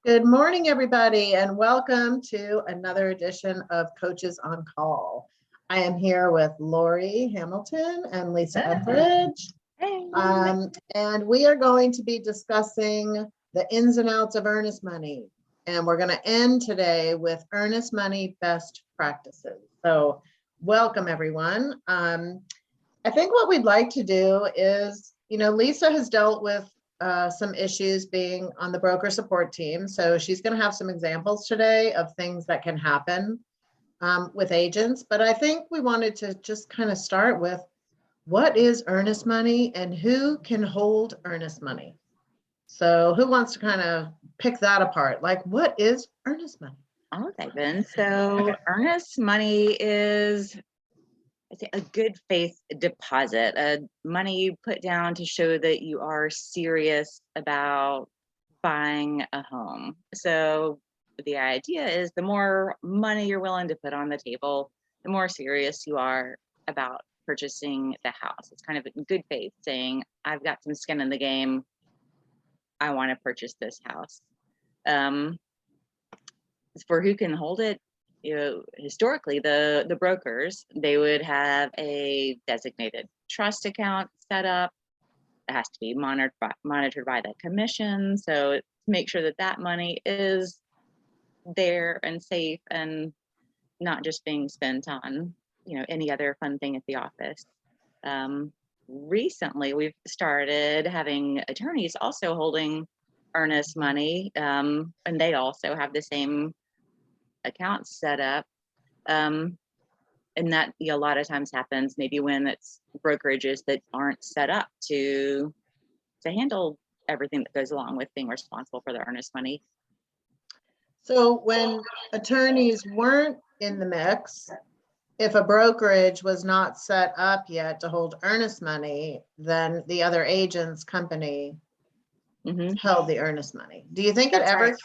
Good morning, everybody, and welcome to another edition of Coaches on Call. I am here with Lori Hamilton and Lisa Edbridge. Hey. And we are going to be discussing the ins and outs of earnest money. And we're going to end today with earnest money best practices. So welcome, everyone. I think what we'd like to do is, Lisa has dealt with some issues being on the broker support team. So she's going to have some examples today of things that can happen with agents. But I think we wanted to just kind of start with what is earnest money and who can hold earnest money? So who wants to kind of pick that apart? Like, what is earnest money? I'll dive in. So earnest money is a good faith deposit, money you put down to show that you are serious about buying a home. So the idea is the more money you're willing to put on the table, the more serious you are about purchasing the house. It's kind of in good faith saying, I've got some skin in the game. I want to purchase this house. For who can hold it, historically, the brokers, they would have a designated trust account set up. It has to be monitored by the commission. So make sure that money is there and safe and not just being spent on, any other fun thing at the office. Recently, we've started having attorneys also holding earnest money, and they also have the same accounts set up, and that a lot of times happens maybe when it's brokerages that aren't set up to handle everything that goes along with being responsible for the earnest money. So when attorneys weren't in the mix, if a brokerage was not set up yet to hold earnest money, then the other agent's company held the earnest money. Do you think it ever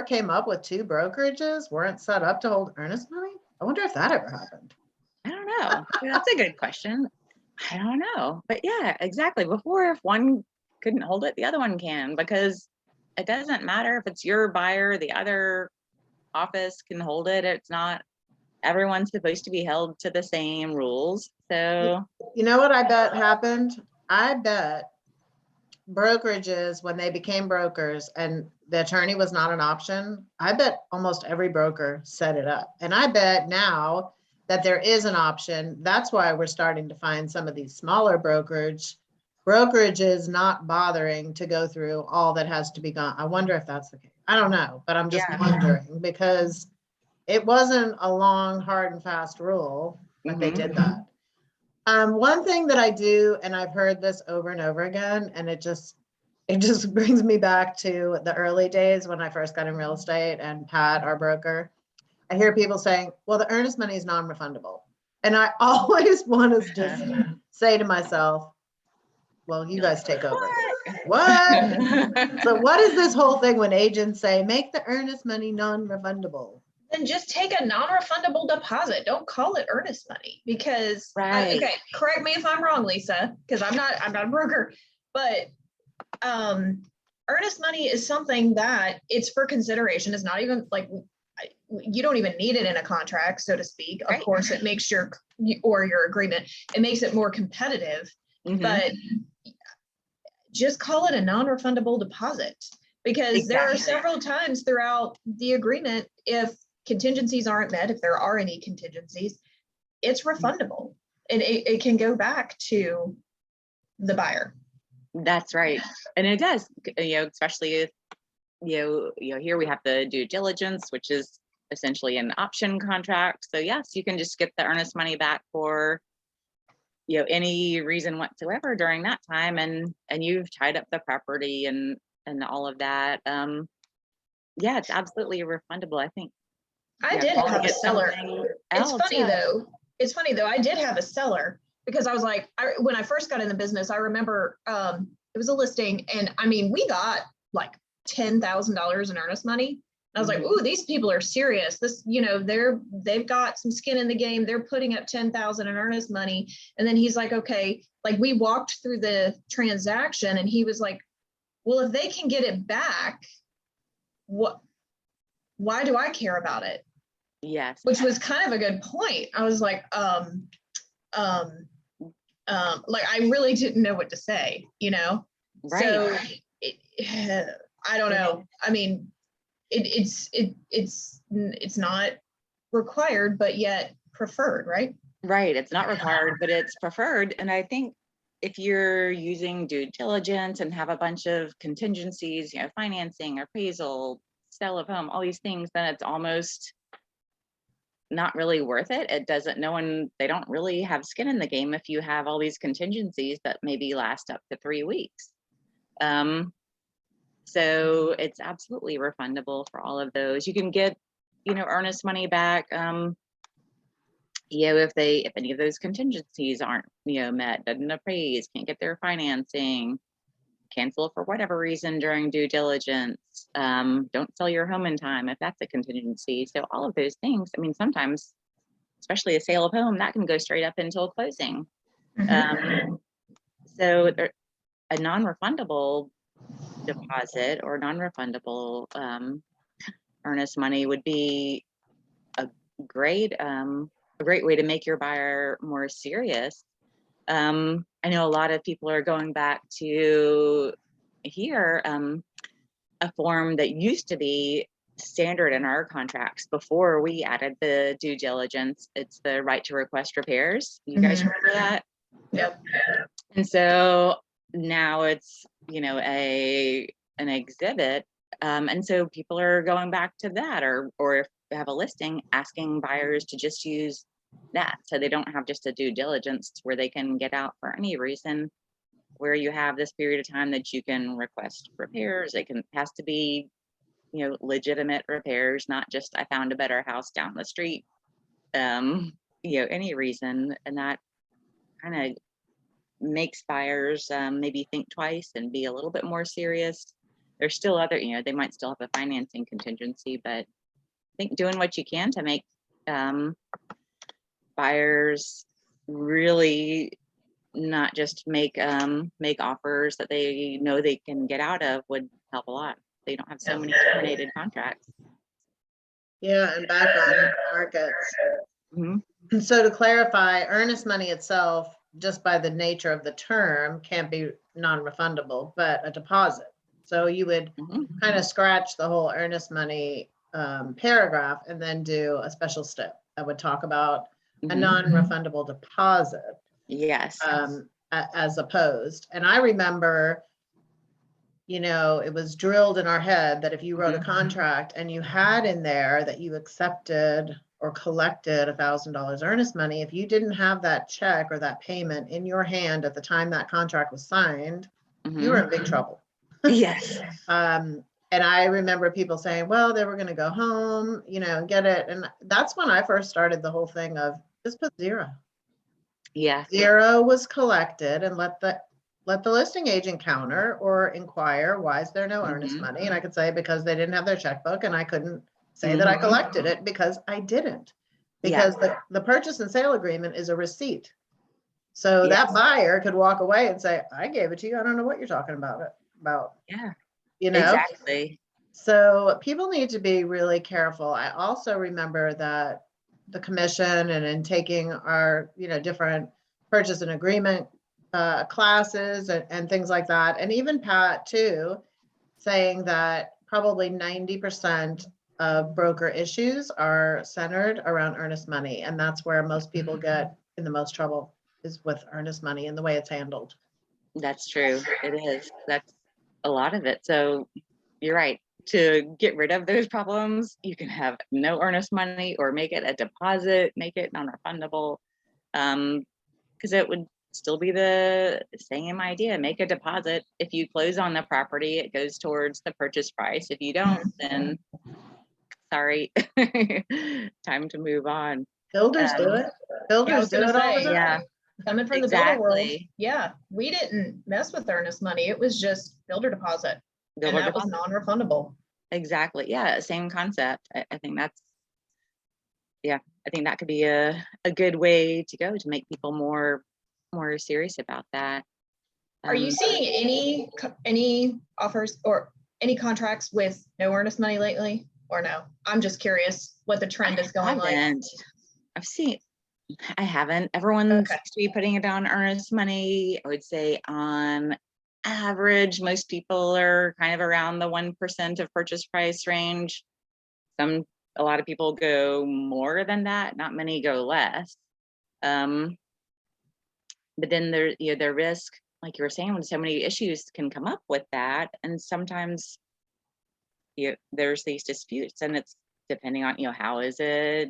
came up with two brokerages weren't set up to hold earnest money? I wonder if that ever happened. I don't know. That's a good question. I don't know. But yeah, exactly. Before, if one couldn't hold it, the other one can, because it doesn't matter if it's your buyer, the other office can hold it. It's not, everyone's supposed to be held to the same rules. So you know what I bet happened? I bet brokerages, when they became brokers and the attorney was not an option, I bet almost every broker set it up. And I bet now that there is an option, that's why we're starting to find some of these smaller brokerages not bothering to go through all that has to be gone. I wonder if that's the case. I don't know, but I'm just wondering, because it wasn't a long, hard and fast rule, but they did that. One thing that I do, and I've heard this over and over again, and it just brings me back to the early days when I first got in real estate and Pat, our broker, I hear people saying, well, the earnest money is non-refundable. And I always want to just say to myself, well, you guys take over. What? So what is this whole thing when agents say, make the earnest money non-refundable? Then just take a non-refundable deposit. Don't call it earnest money, because okay, correct me if I'm wrong, Lisa, because I'm not a broker, but earnest money is something that it's for consideration. It's not even like you don't even need it in a contract, so to speak. Of course, it makes your agreement, it makes it more competitive, but just call it a non-refundable deposit, because there are several times throughout the agreement, if contingencies aren't met, if there are any contingencies, it's refundable, and it can go back to the buyer. That's right. And it does, especially if, here we have the due diligence, which is essentially an option contract. So yes, you can just get the earnest money back for, any reason whatsoever during that time. And you've tied up the property and all of that. Yeah, it's absolutely refundable, I think. I did have a seller. It's funny though. I did have a seller, because I was like, when I first got in the business, I remember it was a listing, and I mean, we got like $10,000 in earnest money. I was like, ooh, these people are serious. This, they've got some skin in the game. They're putting up 10,000 in earnest money. And then he's like, okay, like we walked through the transaction, and he was like, well, if they can get it back, why do I care about it? Yes. Which was kind of a good point. I was like, like I really didn't know what to say, you know? Right. So I don't know. I mean, it's not required, but yet preferred, right? Right. It's not required, but it's preferred. And I think if you're using due diligence and have a bunch of contingencies, you know, financing, appraisal, sale of home, all these things, then it's almost not really worth it. It doesn't, they don't really have skin in the game if you have all these contingencies that maybe last up to 3 weeks. So it's absolutely refundable for all of those. You can get, you know, earnest money back. You know, if any of those contingencies aren't, you know, met, doesn't appraise, can't get their financing, cancel for whatever reason during due diligence, don't sell your home in time if that's a contingency. So all of those things, I mean, sometimes, especially a sale of home, that can go straight up until closing. So a non-refundable deposit or non-refundable earnest money would be a great way to make your buyer more serious. I know a lot of people are going back to here, a form that used to be standard in our contracts before we added the due diligence. It's the right to request repairs. You guys remember that? Yep. And so now it's, you know, an exhibit. And so people are going back to that, or if they have a listing, asking buyers to just use that, so they don't have just a due diligence where they can get out for any reason, where you have this period of time that you can request repairs. Has to be, you know, legitimate repairs, not just I found a better house down the street, you know, any reason. And that kind of makes buyers maybe think twice and be a little bit more serious. There's still other, you know, they might still have a financing contingency, but I think doing what you can to make buyers really not just make offers that they know they can get out of would help a lot. They don't have so many terminated contracts. Yeah, and back on markets. And so to clarify, earnest money itself, just by the nature of the term, can't be non-refundable, but a deposit. So you would kind of scratch the whole earnest money paragraph and then do a special step that would talk about a non-refundable deposit. Yes. As opposed. And I remember, you know, it was drilled in our head that if you wrote a contract and you had in there that you accepted or collected $1,000 earnest money, if you didn't have that check or that payment in your hand at the time that contract was signed, you were in big trouble. Yes. And I remember people saying, well, they were going to go home, you know, and get it. And that's when I first started the whole thing of just put zero. Yeah. Zero was collected, and let the listing agent counter or inquire, why is there no earnest money? And I could say, because they didn't have their checkbook, and I couldn't say that I collected it because I didn't. Because the purchase and sale agreement is a receipt. So that buyer could walk away and say, I gave it to you. I don't know what you're talking about. Yeah. You know? Exactly. So people need to be really careful. I also remember that the commission and in taking our, you know, different purchase and agreement classes and things like that. And even Pat too, saying that probably 90% of broker issues are centered around earnest money. And that's where most people get in the most trouble, is with earnest money and the way it's handled. That's true. It is. That's a lot of it. So you're right. To get rid of those problems, you can have no earnest money or make it a deposit, make it non-refundable, because it would still be the same idea. Make a deposit. If you close on the property, it goes towards the purchase price. If you don't, then sorry, time to move on. Builders do it. Builders do it all the time. Yeah. Coming from the builder world, we didn't mess with earnest money. It was just builder deposit. And that was non-refundable. Exactly. Yeah, same concept. I think that's, I think that could be a good way to go to make people more serious about that. Are you seeing any offers or any contracts with no earnest money lately or no? I'm just curious what the trend is going like. I haven't. Everyone Okay. seems to be putting it on earnest money. I would say on average, most people are kind of around the 1% of purchase price range. A lot of people go more than that. Not many go less. But then their risk, like you were saying, when so many issues can come up with that, and sometimes there's these disputes, and it's depending on how is it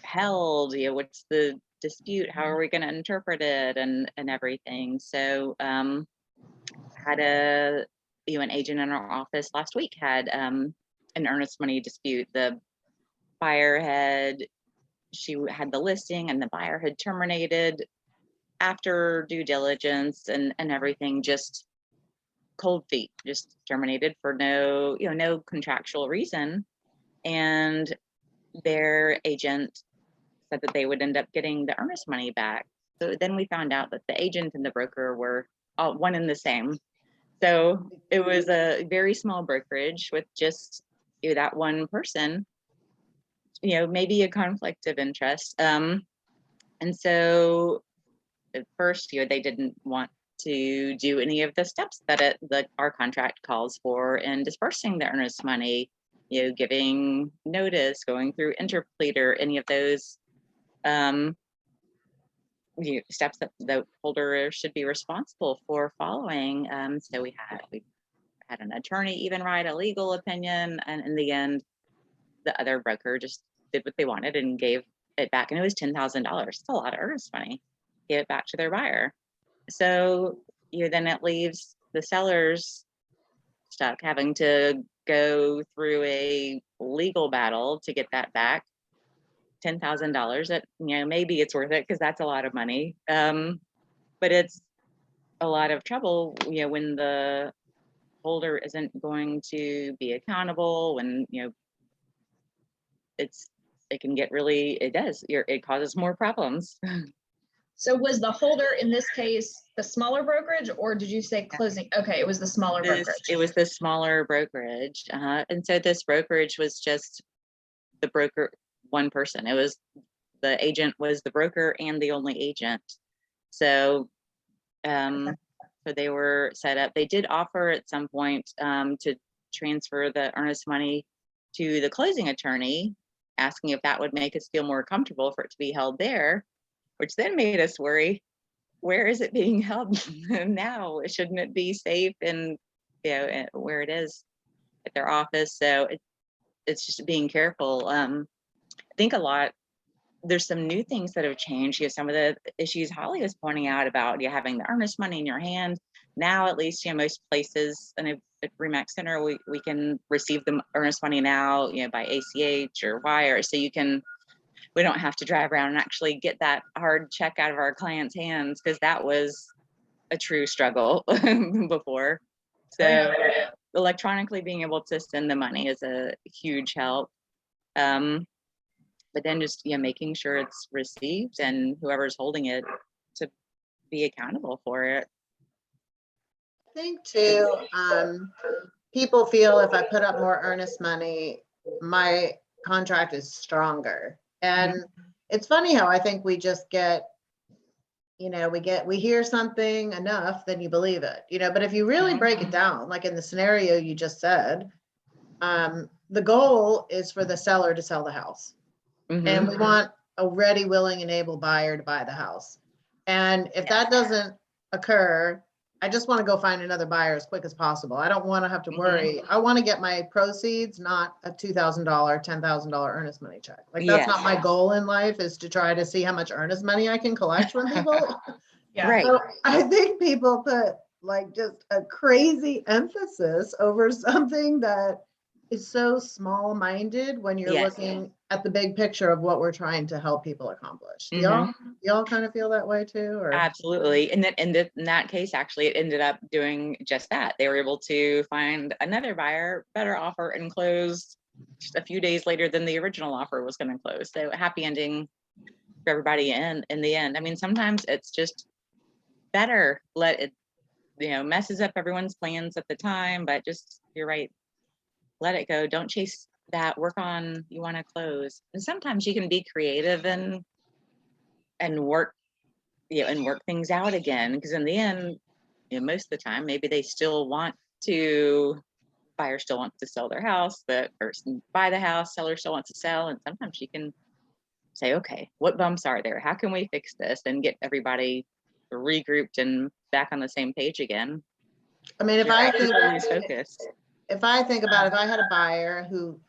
held, what's the dispute, how are we going to interpret it, and everything. So had an agent in our office last week had an earnest money dispute. The buyer she had the listing, and the buyer had terminated after due diligence and everything, just cold feet, just terminated for no contractual reason. And their agent said that they would end up getting the earnest money back. So then we found out that the agent and the broker were all one and the same. So it was a very small brokerage with just that one person, maybe a conflict of interest. And so at first, they didn't want to do any of the steps that our contract calls for in dispersing the earnest money, giving notice, going through interpleader, any of those steps that the holder should be responsible for following. So we had an attorney even write a legal opinion, and in the end, the other broker just did what they wanted and gave it back, and it was $10,000. It's a lot of earnest money. Gave it back to their buyer. So then it leaves the sellers stuck having to go through a legal battle to get that back. $10,000. That maybe it's worth it because that's a lot of money. But it's a lot of trouble when the holder isn't going to be accountable, when it can get it causes more problems. So was the holder in this case the smaller brokerage, or did you say closing? Okay, it was the smaller brokerage. It was the smaller brokerage. And so this brokerage was just the broker, one person. It was the agent was the broker and the only agent. So so they were set up. They did offer at some point to transfer the earnest money to the closing attorney, asking if that would make us feel more comfortable for it to be held there, which then made us worry, where is it being held now? Shouldn't it be safe and where it is at their office? So it's just being careful. I think there's some new things that have changed. Some of the issues Holly was pointing out about having the earnest money in your hand. Now, at least, most places, and at Remax Center, we can receive the earnest money now, by ACH or wire. So we don't have to drive around and actually get that hard check out of our clients' hands, because that was a true struggle before. So electronically being able to send the money is a huge help. But then just making sure it's received and whoever's holding it to be accountable for it. I think too, people feel if I put up more earnest money, my contract is stronger. And it's funny how I think we just get, we hear something enough, then you believe it, but if you really break it down, like in the scenario you just said, the goal is for the seller to sell the house. And we want a ready, willing, and able buyer to buy the house. And if that doesn't occur, I just want to go find another buyer as quick as possible. I don't want to have to worry. I want to get my proceeds, not a $2,000, $10,000 earnest money check. Like that's not my goal in life, is to try to see how much earnest money I can collect from people. Right. So I think people put like just a crazy emphasis over something that is so small-minded when you're looking at the big picture of what we're trying to help people accomplish. Y'all kind of feel that way too? Or? Absolutely. And in that case, actually, it ended up doing just that. They were able to find another buyer, better offer, and close just a few days later than the original offer was going to close. So happy ending for everybody in the end. I mean, sometimes it's just better let messes up everyone's plans at the time, but just, you're right, let it go. Don't chase that. Work on, you want to close. And sometimes you can be creative and work, and work things out again. Because in the end, most of the time, maybe they still want to, buyer still wants to sell their house, the person buy the house, seller still wants to sell. And sometimes you can say, okay, what bumps are there? How can we fix this and get everybody regrouped and back on the same page again? I mean, You're right, people lose focus. if I think about if I had a buyer who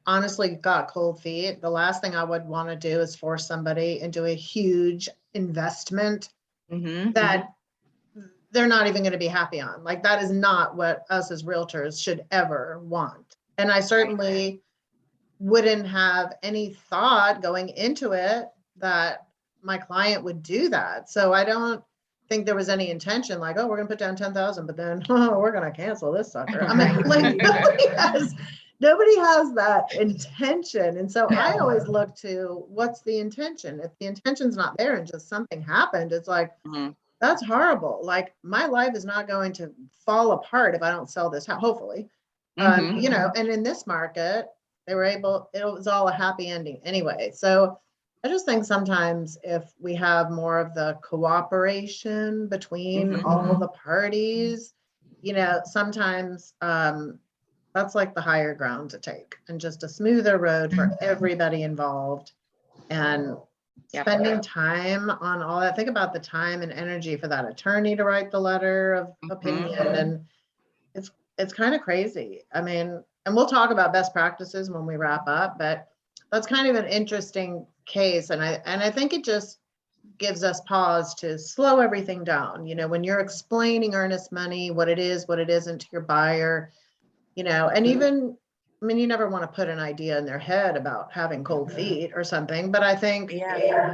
honestly got cold feet, the last thing I would want to do is force somebody into a huge investment that they're not even going to be happy on. Like, that is not what us as realtors should ever want. And I certainly wouldn't have any thought going into it that my client would do that. So I don't think there was any intention like, oh, we're gonna put down 10,000, but then we're gonna cancel this sucker. I mean, like, nobody has that intention. And so I always look to what's the intention. If the intention's not there and just something happened, it's like, that's horrible. Like, my life is not going to fall apart if I don't sell this house, hopefully. And in this market, they were able, it was all a happy ending anyway. So I just think sometimes if we have more of the cooperation between all the parties, sometimes that's like the higher ground to take, and just a smoother road for everybody involved. And spending time on all that. Think about the time and energy for that attorney to write the letter of opinion. And it's kind of crazy. I mean, and we'll talk about best practices when we wrap up, but that's kind of an interesting case. And I think it just gives us pause to slow everything down. When you're explaining earnest money, what it is, what it isn't to your buyer, and even, I mean, you never want to put an idea in their head about having cold feet or something, but I think,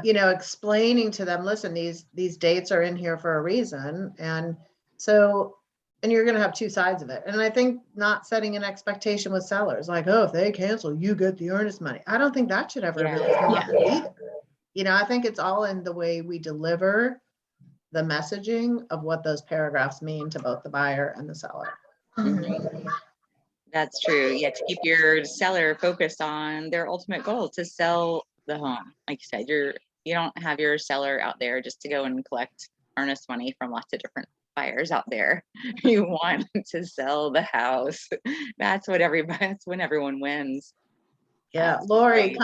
explaining to them, listen, these dates are in here for a reason. And so, and you're going to have two sides of it. And I think not setting an expectation with sellers, like, oh, if they cancel, you get the earnest money. I don't think that should ever really come up either. I think it's all in the way we deliver the messaging of what those paragraphs mean to both the buyer and the seller. That's true. Yeah, to keep your seller focused on their ultimate goal, to sell the home. Like you said, you don't have your seller out there just to go and collect earnest money from lots of different buyers out there. You want to sell the house. That's when everyone wins. Yeah, Lori,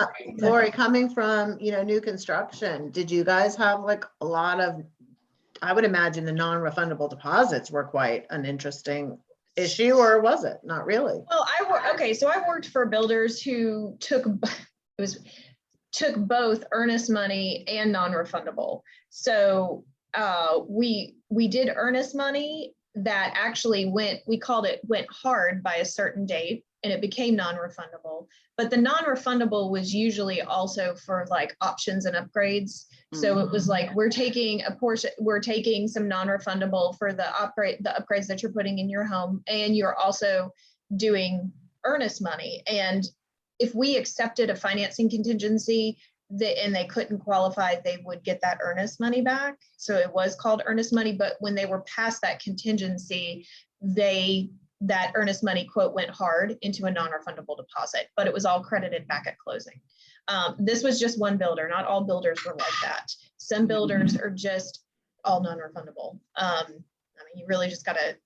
coming from, new construction, did you guys have like a lot of, I would imagine the non-refundable deposits were quite an interesting issue, or was it not really? Well, so I worked for builders who took both earnest money and non-refundable. So we did earnest money that actually went hard by a certain date, and it became non-refundable. But the non-refundable was usually also for like options and upgrades. So it was like, we're taking some non-refundable for the upgrades that you're putting in your home, and you're also doing earnest money. And if we accepted a financing contingency and they couldn't qualify, they would get that earnest money back. So it was called earnest money. But when they were past that contingency, that earnest money quote went hard into a non-refundable deposit, but it was all credited back at closing. This was just one builder. Not all builders were like that. Some builders are just all non-refundable. I mean, you really just gotta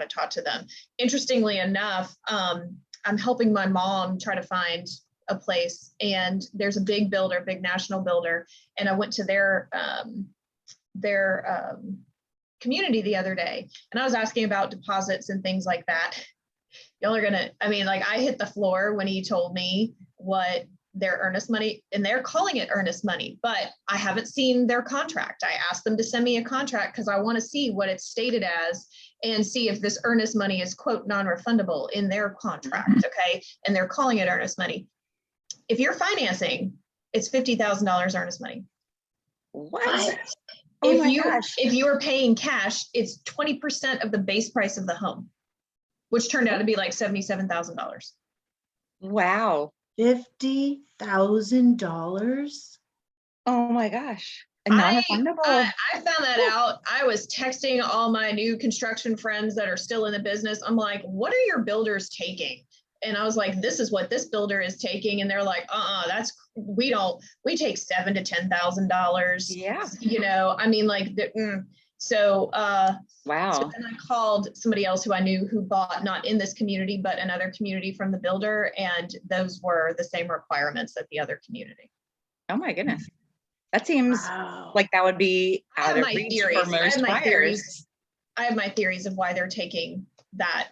talk to them. Interestingly enough, I'm helping my mom try to find a place, and there's a big national builder, and I went to their community the other day, and I was asking about deposits and things like that. Y'all are gonna, I mean, like, I hit the floor when he told me what their earnest money, and they're calling it earnest money, but I haven't seen their contract. I asked them to send me a contract because I want to see what it's stated as and see if this earnest money is quote non-refundable in their contract. Okay. And they're calling it earnest money. If you're financing, it's $50,000 earnest money. What? If you are paying cash, it's 20% of the base price of the home, which turned out to be like $77,000. Wow. $50,000? Oh my gosh. Non-refundable. I found that out. I was texting all my new construction friends that are still in the business. I'm like, what are your builders taking? And I was like, this is what this builder is taking. And they're like, we take $7,000 to $10,000. Yeah. You know, I mean, like, so Wow. then I called somebody else who I knew who bought not in this community, but another community from the builder. And those were the same requirements that the other community. Oh my goodness. That seems Wow. like that would be I have out of my reach theories. for most buyers. I have my theories of why they're taking that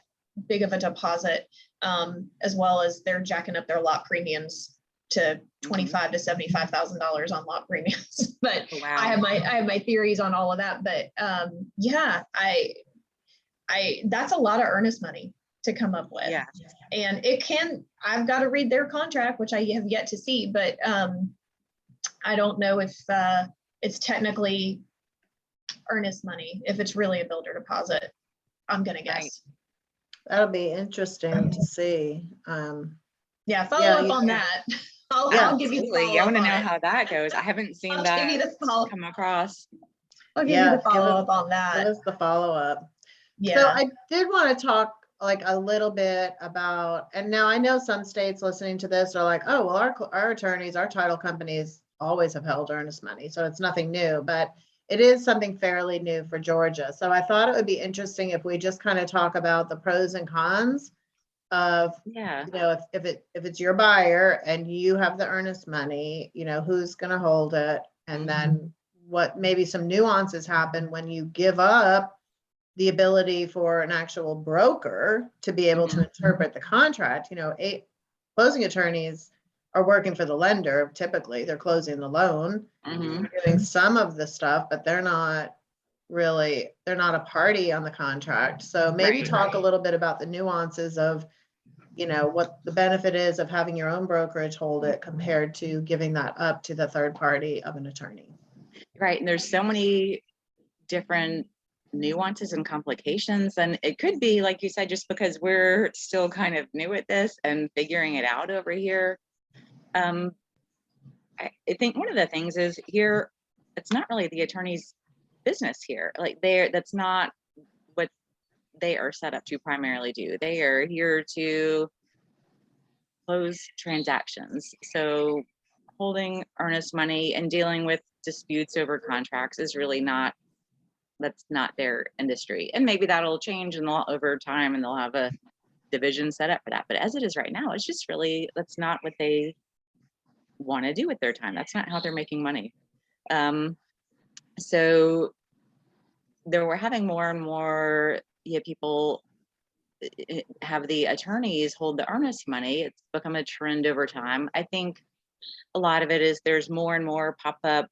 big of a deposit, as well as they're jacking up their lot premiums to $25,000 to $75,000 on lot premiums. But Wow. I have my theories on all of that. But yeah, that's a lot of earnest money to come up with. Yeah. And I've got to read their contract, which I have yet to see, but I don't know if it's technically earnest money, if it's really a builder deposit. I'm gonna guess. Right. That'll be interesting to see. Yeah, follow Yeah, up on that. I'll give you the Absolutely. I follow want up to know on it. how that goes. I haven't seen I'll give you that the follow. come across. I'll give Yeah, you the give follow us- up on Give that. us the follow-up. So Yeah. I did want to talk like a little bit about, and now I know some states listening to this are like, oh, well, our attorneys, our title companies always have held earnest money, so it's nothing new, but it is something fairly new for Georgia. So I thought it would be interesting if we just kind of talk about the pros and cons of, Yeah. you know, if it's your buyer and you have the earnest money, you know, who's going to hold it, and then what maybe some nuances happen when you give up the ability for an actual broker to be able to interpret the contract. You know, closing attorneys are working for the lender. Typically, they're closing the loan, doing some of the stuff, but they're not a party on the contract. So maybe Right. talk a little bit about the nuances of, you know, what the benefit is of having your own brokerage hold it compared to giving that up to the third party of an attorney. Right. And there's so many different nuances and complications. And it could be, like you said, just because we're still kind of new at this and figuring it out over here. I think one of the things is here, it's not really the attorney's business here. Like that's not what they are set up to primarily do. They are here to close transactions. So holding earnest money and dealing with disputes over contracts is really that's not their industry. And maybe that'll change over time and they'll have a division set up for that. But as it is right now, it's just really, that's not what they want to do with their time. That's not how they're making money. So we're having more and more people have the attorneys hold the earnest money. It's become a trend over time. I think a lot of it is there's more and more pop-up,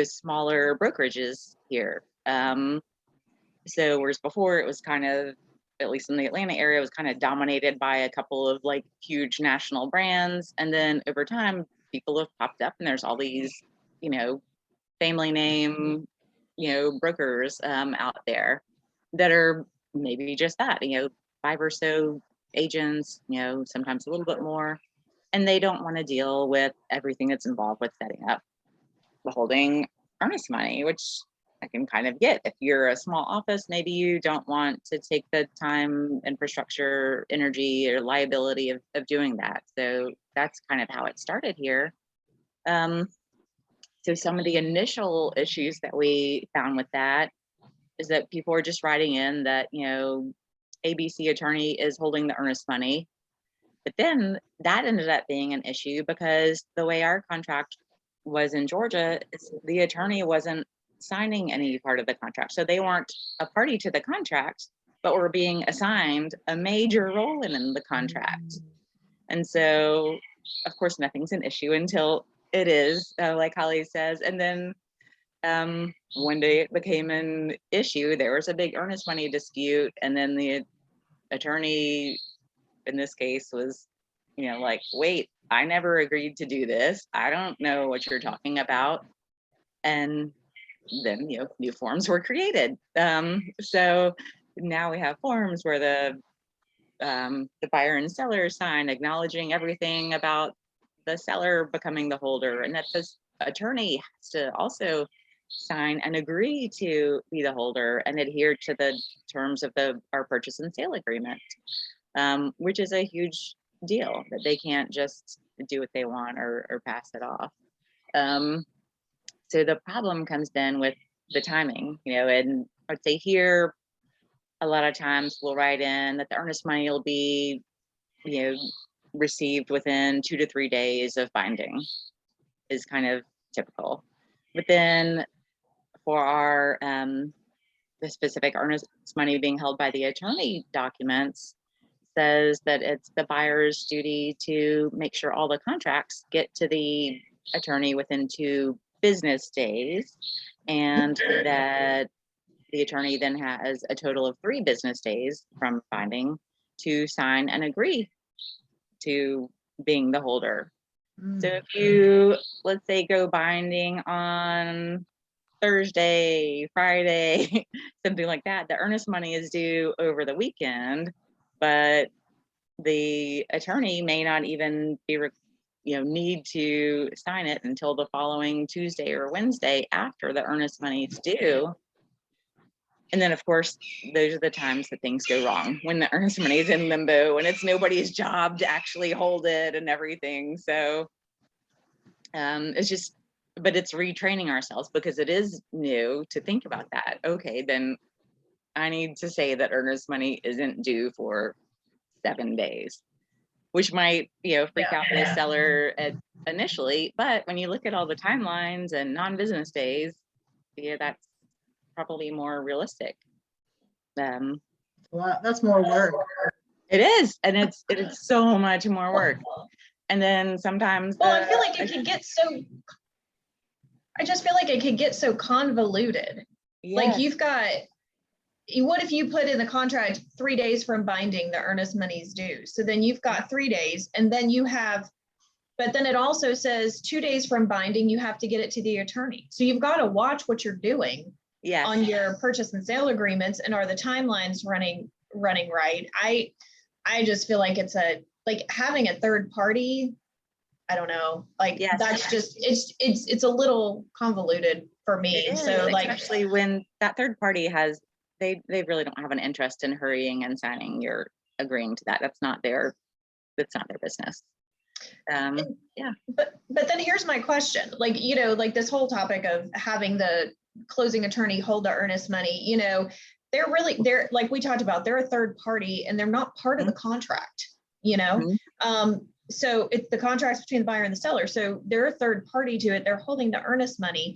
smaller brokerages here. So whereas before it was kind of, at least in the Atlanta area, it was kind of dominated by a couple of like huge national brands. And then over time, people have popped up and there's all these, family name, brokers out there that are maybe just that, 5 or so agents, sometimes a little bit more. And they don't want to deal with everything that's involved with setting up the holding earnest money, which I can kind of get. If you're a small office, maybe you don't want to take the time, infrastructure, energy, or liability of doing that. So that's kind of how it started here. So some of the initial issues that we found with that is that people are just writing in that, ABC attorney is holding the earnest money. But then that ended up being an issue because the way our contract was in Georgia, the attorney wasn't signing any part of the contract. So they weren't a party to the contract, but were being assigned a major role in the contract. And so, of course, nothing's an issue until it is, like Holly says. And then one day it became an issue. There was a big earnest money dispute. And then the attorney in this case was, like, wait, I never agreed to do this. I don't know what you're talking about. And then, new forms were created. So now we have forms where the buyer and seller sign acknowledging everything about the seller becoming the holder, and that this attorney has to also sign and agree to be the holder and adhere to the terms of our purchase and sale agreement, which is a huge deal that they can't just do what they want or pass it off. So the problem comes then with the timing, and I'd say here, a lot of times we'll write in that the earnest money will be, received within 2 to 3 days of binding is kind of typical. But then for our, the specific earnest money being held by the attorney documents says that it's the buyer's duty to make sure all the contracts get to the attorney within 2 business days, and that the attorney then has a total of 3 business days from binding to sign and agree to being the holder. So if you, let's say, go binding on Thursday, Friday, something like that, the earnest money is due over the weekend, but the attorney may not even be, need to sign it until the following Tuesday or Wednesday after the earnest money is due. And then, of course, those are the times that things go wrong, when the earnest money is in limbo and it's nobody's job to actually hold it and everything. So it's just, but it's retraining ourselves, because it is new to think about that. Okay, then I need to say that earnest money isn't due for 7 days, which might, freak out the seller initially. But when you look at all the timelines and non-business days, that's probably more realistic. Well, that's more work. It is, and it's so much more work. And then sometimes, well, I feel like it can get so. I just feel like it could get so convoluted. Like yes. you've got. What if you put in the contract 3 days from binding the earnest money is due? So then you've got 3 days, and then you have, but then it also says 2 days from binding, you have to get it to the attorney. So you've got to watch what you're doing on your purchase and sale agreements, and are the timelines running right? I just feel like it's like having a third party. I don't know, like that's just, it's a little convoluted for me. So like, especially when that third party has, they really don't have an interest in hurrying and signing your agreeing to that. That's not their business. But then here's my question, like, like this whole topic of having the closing attorney hold the earnest money, they're like we talked about, they're a third party and they're not part of the contract, so it's the contracts between the buyer and the seller. So they're a third party to it. They're holding the earnest money.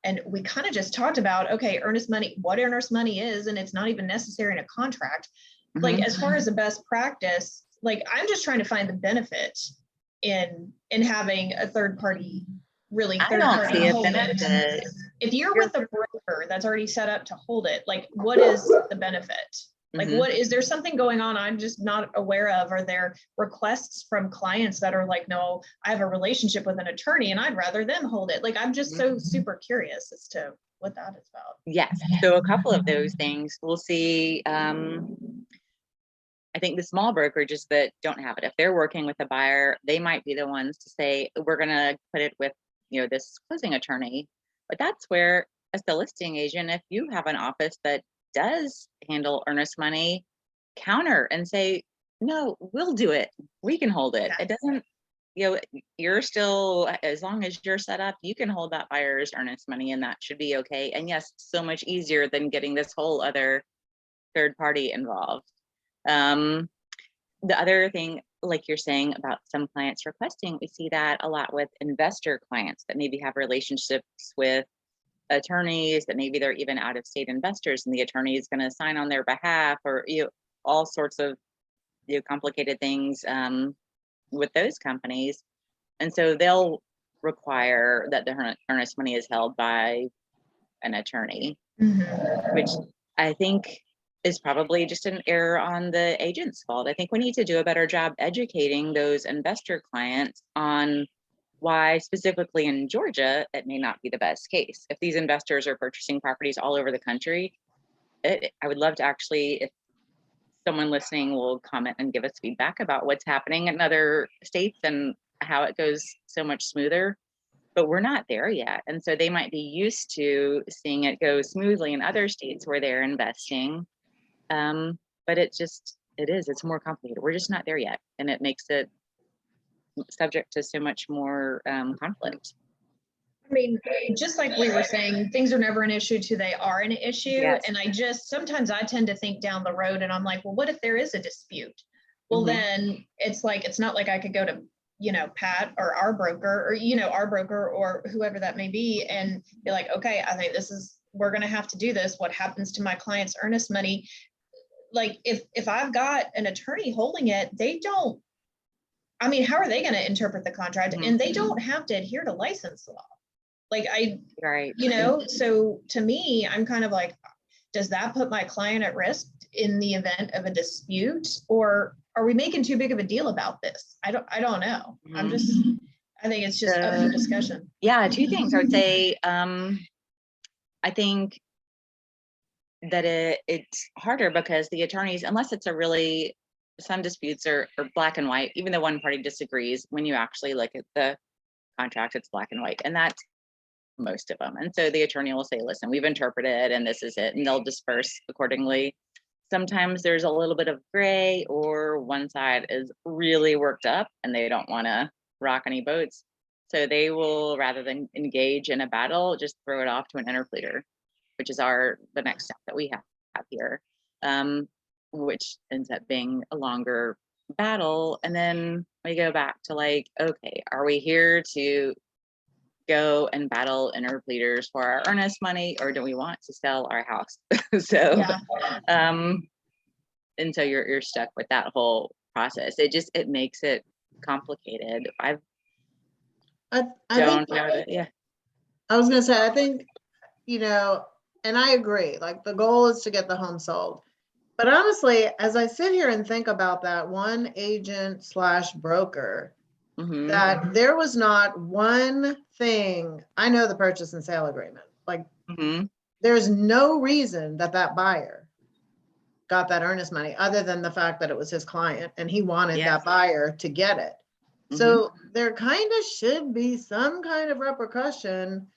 And we kind of just talked about, okay, earnest money, what earnest money is, and it's not even necessary in a contract. Like, as far as the best practice, like, I'm just trying to find the benefit in having a third party, really third party hold it. If you're with a broker that's already set up to hold it, like, what is the benefit? Like, what is there something going on I'm just not aware of? Are there requests from clients that are like, no, I have a relationship with an attorney and I'd rather them hold it? Like, I'm just so super curious as to what that is about. Yes. So a couple of those things we'll see. I think the small brokerages that don't have it, if they're working with a buyer, they might be the ones to say, we're going to put it with, this closing attorney. But that's where, as the listing agent, if you have an office that does handle earnest money, counter and say, no, we'll do it. We can hold it. It doesn't, you're still, as long as you're set up, you can hold that buyer's earnest money, and that should be okay. And yes, so much easier than getting this whole other third party involved. The other thing, like you're saying about some clients requesting, we see that a lot with investor clients that maybe have relationships with attorneys, that maybe they're even out of state investors, and the attorney is going to sign on their behalf, or all sorts of complicated things with those companies. And so they'll require that the earnest money is held by an attorney, which I think is probably just an error on the agent's fault. I think we need to do a better job educating those investor clients on why, specifically in Georgia, it may not be the best case. If these investors are purchasing properties all over the country, I would love to actually, if someone listening will comment and give us feedback about what's happening in other states and how it goes so much smoother. but we're not there yet. And so they might be used to seeing it go smoothly in other states where they're investing. But it's more complicated. We're just not there yet. And it makes it subject to so much more conflict. I mean, just like we were saying, things are never an issue till they are an issue. Yes. And sometimes I tend to think down the road and I'm like, well, what if there is a dispute? Well, then it's like, it's not like I could go to, Pat or our broker or whoever that may be and be like, okay, I think we're going to have to do this. What happens to my client's earnest money? Like if I've got an attorney holding it, how are they going to interpret the contract? And they don't have to adhere to license law. Right. So to me, I'm kind of like, does that put my client at risk in the event of a dispute, or are we making too big of a deal about this? I don't know. I think it's just up for discussion. Yeah, two things I would say. I think that it's harder because the attorneys, unless it's some disputes are black and white, even though one party disagrees, when you actually look at the contract, it's black and white. And that's most of them. And so the attorney will say, listen, we've interpreted and this is it. And they'll disperse accordingly. Sometimes there's a little bit of gray, or one side is really worked up and they don't want to rock any boats. So they will, rather than engage in a battle, just throw it off to an interpleader, which is the next step that we have here, which ends up being a longer battle. And then we go back to okay, are we here to go and battle interpleaders for our earnest money, or do we want to sell our house? And so you're stuck with that whole process. It makes it complicated. I was gonna say, I think, and I agree, the goal is to get the home sold. But honestly, as I sit here and think about that one agent / broker, that there was not one thing, I know the purchase and sale agreement, there's no reason that buyer got that earnest money other than the fact that it was his client and he wanted that buyer to get it. So there kind of should be some kind of repercussion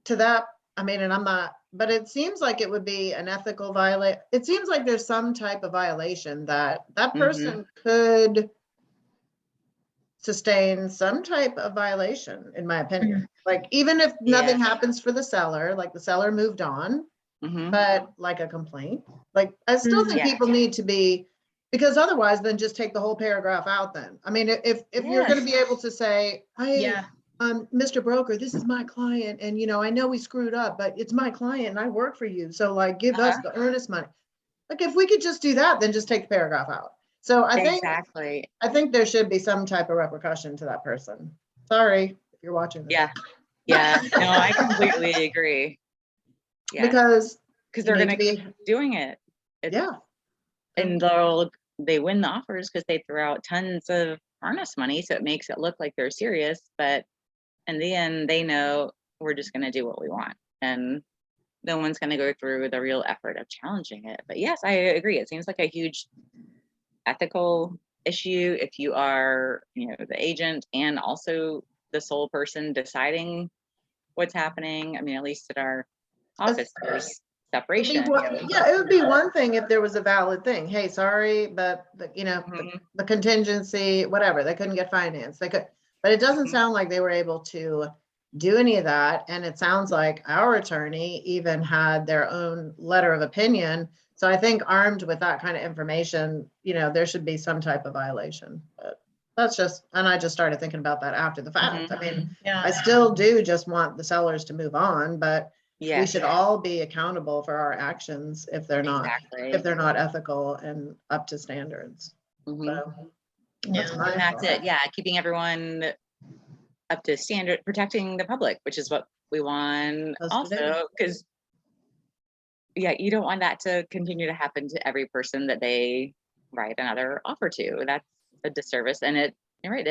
to that. But it seems like it would be an ethical violation. It seems like there's some type of violation that person could sustain some type of violation, in my opinion. Even if nothing happens for the seller, the seller moved on, but a complaint, I still think people need to be, because otherwise then just take the whole paragraph out then. If you're going to be able to say, hey, Mr. Broker, this is my client, and I know we screwed up, but it's my client and I work for you, so give us the earnest money. If we could just do that, then just take the paragraph out. So I think there should be some type of repercussion to that person. Sorry if you're watching this. Yeah. No, I completely agree. Yeah. Because they're going to be doing it. And they win the offers because they throw out tons of earnest money, so it makes it look like they're serious, but in the end they know we're just going to do what we want, and no one's going to go through the real effort of challenging it. But yes, I agree, it seems like a huge ethical issue if you are the agent and also the sole person deciding what's happening. At least at our office there's separation. It would be one thing if there was a valid thing. Hey, sorry, but the contingency, whatever, they couldn't get financed. They could, but it doesn't sound like they were able to do any of that. And it sounds like our attorney even had their own letter of opinion. So I think armed with that kind of information, there should be some type of violation. But and I just started thinking about that after the fact. I still do just want the sellers to move on, but we should all be accountable for our actions if they're not ethical and up to standards. So that's it. Keeping everyone up to standard, protecting the public, which is what we want also, because you don't want that to continue to happen to every person that they write another offer to. That's a disservice, and it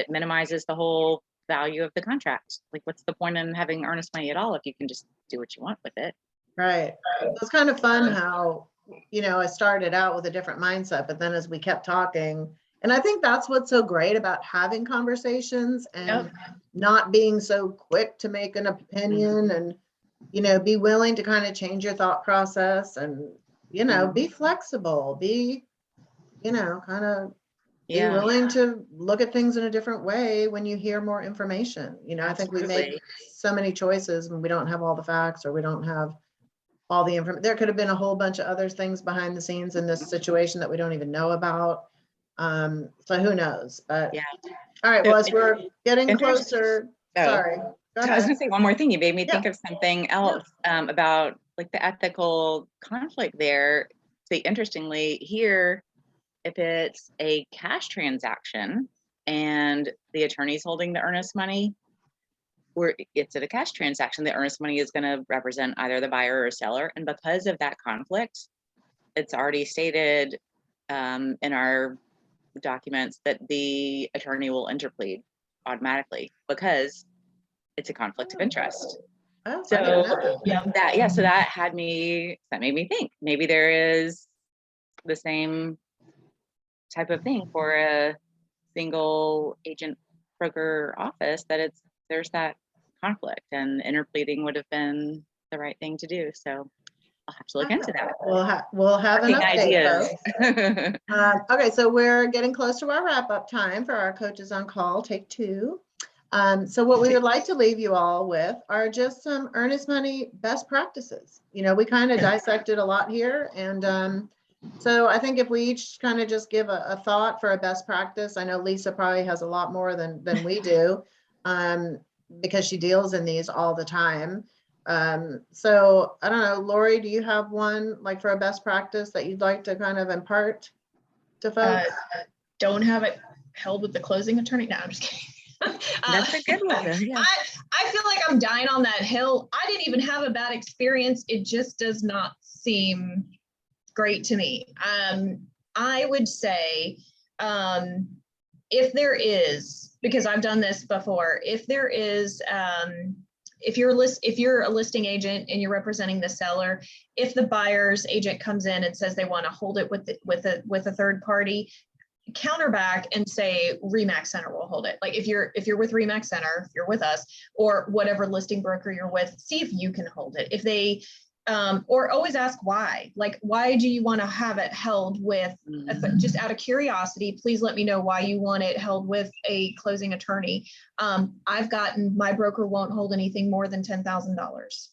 minimizes the whole value of the contract. What's the point in having earnest money at all if you can just do what you want with it? Right. It was kind of fun how I started out with a different mindset, but then as we kept talking, And I think that's what's so great about having conversations and Yep. not being so quick to make an opinion and, be willing to kind of change your thought process and, be flexible, be, kind of be Yeah, willing to look at things in a different way when you hear more information. I think we make absolutely. so many choices when we don't have all the facts or we don't have all the information. There could have been a whole bunch of other things behind the scenes in this situation that we don't even know about. So who knows? But Yeah. all right, So well, as we're getting and there's closer, oh, sorry, go so I was ahead. gonna say one more thing. You made me Yeah. think of something else about like the ethical conflict there. See, interestingly, here, if it's a cash transaction and the attorney's holding the earnest money, or it's at a cash transaction, the earnest money is going to represent either the buyer or seller. And because of that conflict, it's already stated in our documents that the attorney will interplead automatically because it's a conflict of interest. Oh, I So didn't know that. so that made me think maybe there is the same type of thing for a single agent broker office, that there's that conflict and interpleading would have been the right thing to do. So I'll have to look into that. We'll have an Working update, ideas. folks. Okay, so we're getting close to our wrap-up time for our Coaches on Call, take 2. So what we would like to leave you all with are just some earnest money best practices. We kind of dissected a lot here. And so I think if we each kind of just give a thought for a best practice, I know Lisa probably has a lot more than we do because she deals in these all the time. So I don't know, Lori, do you have one like for a best practice that you'd like to kind of impart to folks? Don't have it held with the closing attorney. No, I'm just kidding. That's a good one. Yeah. I feel like I'm dying on that hill. I didn't even have a bad experience. It just does not seem great to me. I would say if there is, because I've done this before, if there is, if you're a listing agent and you're representing the seller, if the buyer's agent comes in and says they want to hold it with a third party, counter back and say Remax Center will hold it. Like if you're with Remax Center, if you're with us, or whatever listing broker you're with, see if you can hold it. If they or always ask why. Like, why do you want to have it held with just out of curiosity? Please let me know why you want it held with a closing attorney. I've gotten my broker won't hold anything more than $10,000,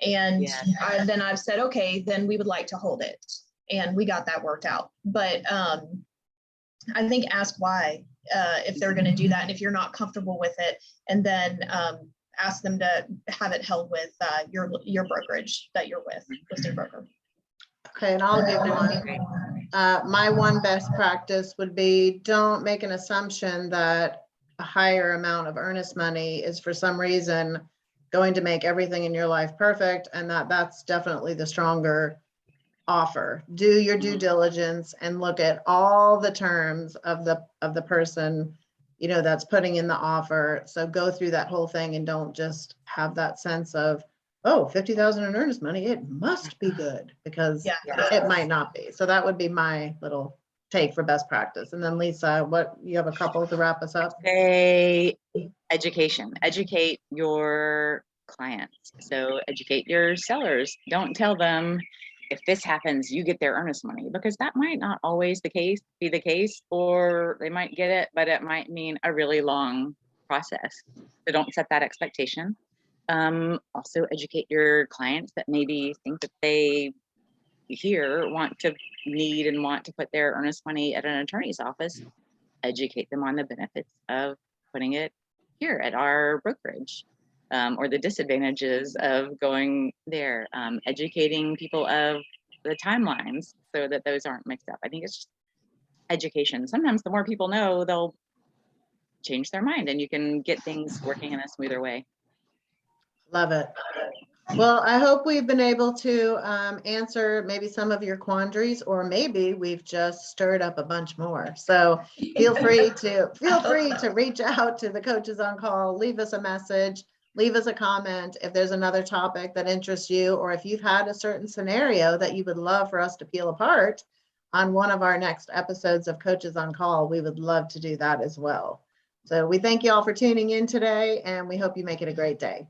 and Yes. then I've said, okay, then we would like to hold it, and we got that worked out. But I think ask why if they're going to do that, and if you're not comfortable with it, and then ask them to have it held with your brokerage that you're with, listing broker. Okay, and I'll give one. My one best practice would be don't make an assumption that a higher amount of earnest money is for some reason going to make everything in your life perfect, and that's definitely the stronger offer. Do your due diligence and look at all the terms of the person that's putting in the offer. So go through that whole thing and don't just have that sense of, oh, 50,000 in earnest money, it must be good, because it might not be. So that would be my little take for best practice. And then Lisa, you have a couple to wrap us up? Educate your clients. So educate your sellers. Don't tell them if this happens, you get their earnest money, because that might not always be the case, or they might get it, but it might mean a really long process. So don't set that expectation. Also educate your clients that maybe think that they want to put their earnest money at an attorney's office. Educate them on the benefits of putting it here at our brokerage. Or the disadvantages of going there, educating people of the timelines so that those aren't mixed up. I think it's just education. Sometimes the more people know, they'll change their mind and you can get things working in a smoother way. Love it. Well, I hope we've been able to answer maybe some of your quandaries, or maybe we've just stirred up a bunch more. So feel free to reach out to the Coaches on Call, leave us a message, leave us a comment if there's another topic that interests you, or if you've had a certain scenario that you would love for us to peel apart. on one of our next episodes of Coaches on Call, we would love to do that as well. So we thank you all for tuning in today, and we hope you make it a great day.